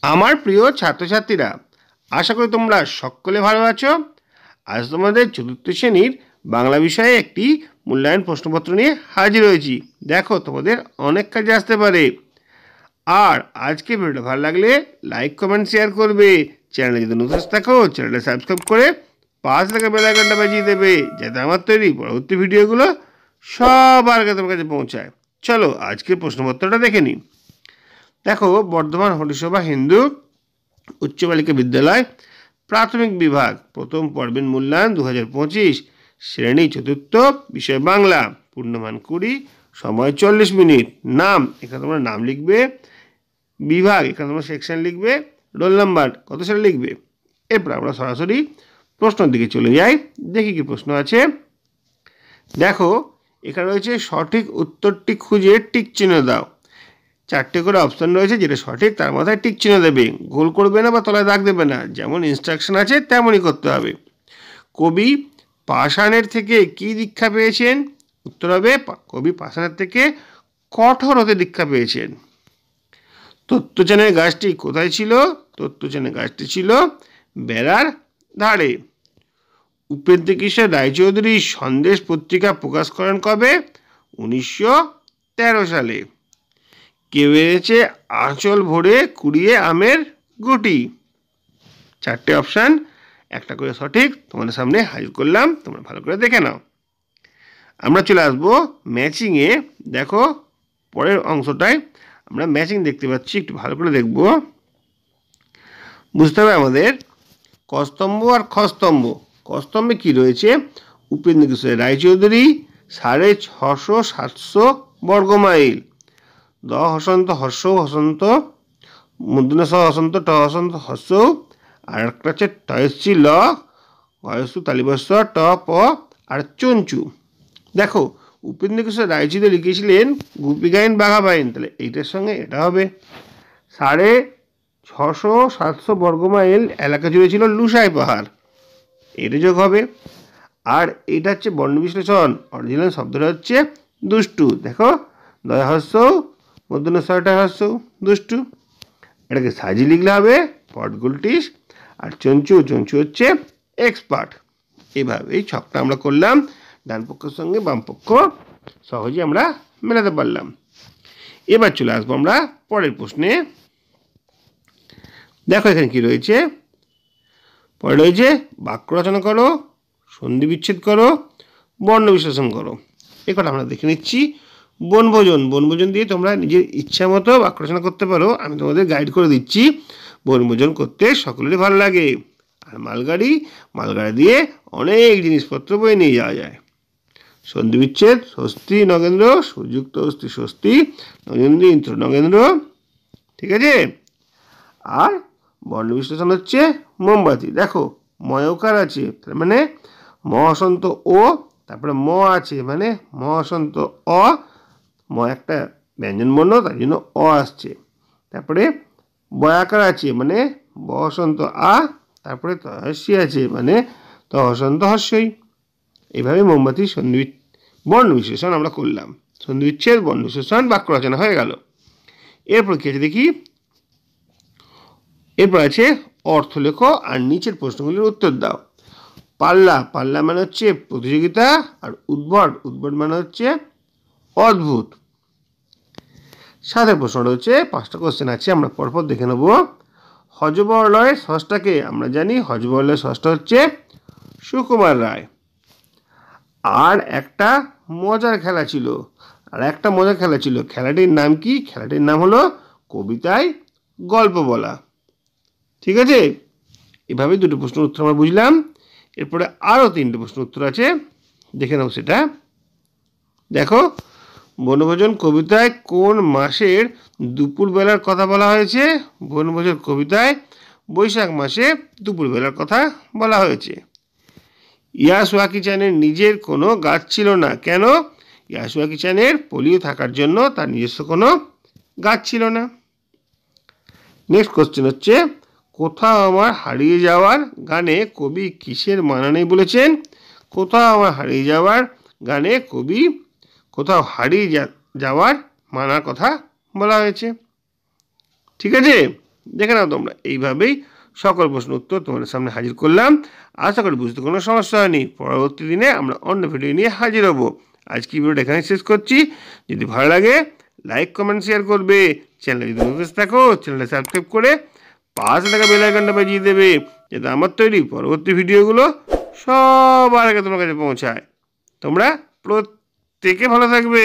আমার প্রিয় ছাত্রছাত্রীরা, আশা করি তোমরা সকলে ভালো আছো। আজ তোমাদের চতুর্থ শ্রেণীর বাংলা বিষয়ে একটি মূল্যায়ন প্রশ্নপত্র নিয়ে হাজির হয়েছি। দেখো, তোমাদের অনেক কাজে আসতে পারে। আর আজকে ভিডিওটা ভালো লাগলে লাইক, কমেন্ট, শেয়ার করবে। চ্যানেলে যদি নতুন থাকো, চ্যানেলটা সাবস্ক্রাইব করে পাশে থাকা বেল আইকনটা বাজিয়ে দেবে, যাতে আমার তৈরি পরবর্তী ভিডিওগুলো সবার আগে তোমার কাছে পৌঁছায়। চলো আজকের প্রশ্নপত্রটা দেখে নিই। দেখো, বর্ধমান হরিসভা হিন্দু উচ্চ বালিকা বিদ্যালয় প্রাথমিক বিভাগ প্রথম পর্বের মূল্যায়ন 2025, শ্রেণী চতুর্থ, বিষয় বাংলা, পূর্ণমান 20, সময় 40 মিনিট। নাম, এখানে তোমরা নাম লিখবে। বিভাগ, এখানে তোমরা সেকশন লিখবে। রোল নাম্বার কত সালে লিখবে। এরপর আমরা সরাসরি প্রশ্নের দিকে চলে যাই। দেখি কি প্রশ্ন আছে। দেখো, এখানে রয়েছে সঠিক উত্তরটি খুঁজে টিক চিহ্ন দাও। 4টে করে অপশান রয়েছে, যেটা সঠিক তার মাথায় টিক চিহ্ন দেবে। গোল করবে না বা তলায় দাগ দেবে না, যেমন ইনস্ট্রাকশন আছে তেমনই করতে হবে। কবি পাষাণের থেকে কি দীক্ষা পেয়েছেন? উত্তর হবে কবি পাষাণের থেকে কঠোর হতে দীক্ষা পেয়েছেন। তত্ত্বচানের গাছটি কোথায় ছিল? তত্ত্বচানের গাছটি ছিল বেড়ার ধারে। উপেন্দ্র কিশোর রায়চৌধুরী সন্দেশ পত্রিকা প্রকাশ করেন কবে? 1913 সালে। কে বেড়েছে আঁচল ভরে কুড়িয়ে আমের গুটি? 4টে অপশান, একটা করে সঠিক তোমাদের সামনে হাজির করলাম, তোমরা ভালো করে দেখে নাও। আমরা চলে আসবো ম্যাচিংয়ে। দেখো, পরের অংশটায় আমরা ম্যাচিং দেখতে পাচ্ছি, একটু ভালো করে দেখব। বুঝতে হবে আমাদের কস্তম্ভ আর খস্তম্ভ। কস্তম্ভে কি রয়েছে? উপেন্দ্র কিশোর রায়চৌধুরী 650-700 বর্গমাইল। দ হসন্ত হর্ষ হসন্ত, মূর্ধন্য স হসন্ত, ট হসন্ত হর্ষ, আর একটা হচ্ছে টয়সি ল, গয়সু তালিবস্য, ট প, আর চঞ্চু। দেখো, উপেন্দ্র কিশোর রায়চৌধুরী লিখেছিলেন গুপি গাইন বাঘা বাইন, তাহলে এইটার সঙ্গে এটা হবে। 650-700 বর্গমাইল এলাকা জুড়ে ছিল লুসাই পাহাড়, এটা যোগ হবে। আর এটা হচ্ছে বর্ণ বিশ্লেষণ, অরিজিনাল শব্দটা হচ্ছে দুষ্টু। দেখো, দয় হর্ষ, মধ্যন্য ছয়টা হর্ষ, দুষ্টু। এটাকে সাজিয়ে লিখলে হবে পটগুলটিস। আর চঞ্চু, চঞ্চু হচ্ছে এক্সপার্ট। এভাবে এই ছকটা আমরা করলাম, ডান পক্ষের সঙ্গে বাম পক্ষ সহজে আমরা মেলাতে পারলাম। এবার চলে আসবো আমরা পরের প্রশ্নে। দেখো এখানে কি রয়েছে। পরে রয়েছে বাক্য রচনা করো, সন্ধি বিচ্ছেদ করো, বর্ণ বিশ্লেষণ করো। এ কথা আমরা দেখে নিচ্ছি। বনভোজন, বনভোজন দিয়ে তোমরা নিজের ইচ্ছা মতো বাক্য রচনা করতে পারো, আমি তোমাদের গাইড করে দিচ্ছি। বনভোজন করতে সকলেরই ভালো লাগে। আর মালগাড়ি, মালগাড়ি দিয়ে অনেক জিনিসপত্র বয়ে নিয়ে যাওয়া যায়। সন্ধি বিচ্ছেদ, স্বস্তি নগেন্দ্র, সুযুক্ত অস্তি স্বস্তি, নগেন্দ্র ইন্দ্র নগেন্দ্র, ঠিক আছে। আর বর্ণ বিশ্লেষণ হচ্ছে মোমবাতি। দেখো, ময়কার আছে, তার মানে ম হসন্ত ও, তারপরে ম আছে মানে ম হসন্ত অ, ম একটা ব্যঞ্জন বর্ণ, তার জন্য অ আসছে। তারপরে বয়াকার আছে মানে ব হসন্ত আ, তারপরে তহস্যি আছে মানে ত হসন্ত হস্যই। এইভাবে মোমবাতি সন্ধি বর্ণ বিশ্লেষণ আমরা করলাম। সন্ধি বিচ্ছেদ, বর্ণ বিশ্লেষণ, বাক্য রচনা হয়ে গেল। এরপর কি আছে দেখি। এরপর আছে অর্থ লেখো আর নিচের প্রশ্নগুলির উত্তর দাও। পাল্লা, পাল্লা মানে হচ্ছে প্রতিযোগিতা। আর উদ্ভট, উদ্ভট মানে হচ্ছে অদ্ভুত। সাথে প্রশ্ন রয়েছে 5টা কোশ্চেন আছে, আমরা পরপর দেখে নেব। হযবরলয়ের স্রষ্টাকে? আমরা জানি হযবরলয়ের স্রষ্টা হচ্ছে সুকুমার রায়। আর একটা মজার খেলা ছিল, খেলাটির নাম কি? খেলাটির নাম হলো কবিতায় গল্প বলা, ঠিক আছে। এভাবে 2টো প্রশ্নের উত্তর আমরা বুঝলাম। এরপরে আরও 3টে প্রশ্নের উত্তর আছে, দেখে নাও সেটা। দেখো, বনভোজন কবিতায় কোন মাসের দুপুরবেলার কথা বলা হয়েছে? বনভোজন কবিতায় বৈশাখ মাসে দুপুরবেলার কথা বলা হয়েছে। ইয়াসুয়াকি চানের নিজের কোনো গাছ ছিল না, কেন? ইয়াসুয়াকি চানের পোলিও থাকার জন্য তার নিজস্ব কোনো গাছ ছিল না। নেক্সট কোশ্চেন হচ্ছে, কোথাও আমার হারিয়ে যাওয়ার গানে কবি কিসের মানা নেই বলেছেন? কোথাও আমার হারিয়ে যাওয়ার গানে কবি কোথাও হারিয়ে যাওয়ার মানার কথা বলা হয়েছে, ঠিক আছে। দেখে নাও তোমরা। এইভাবেই সকল প্রশ্ন উত্তর তোমাদের সামনে হাজির করলাম। আশা করি বুঝতে কোনো সমস্যা হয়নি। পরবর্তী দিনে আমরা অন্য ভিডিও নিয়ে হাজির হব। আজকে ভিডিওটা এখানে শেষ করছি। যদি ভালো লাগে লাইক কমেন্ট শেয়ার করবে। চ্যানেলে যদি নতুন থাকো চ্যানেলটা সাবস্ক্রাইব করে পাশে থাকা বেল আইকনটা বাজিয়ে দেবে, যাতে আমার তৈরি পরবর্তী ভিডিওগুলো সবার আগে তোমার কাছে পৌঁছায়। তোমরা প্রত্যেকে ভালো থাকবে।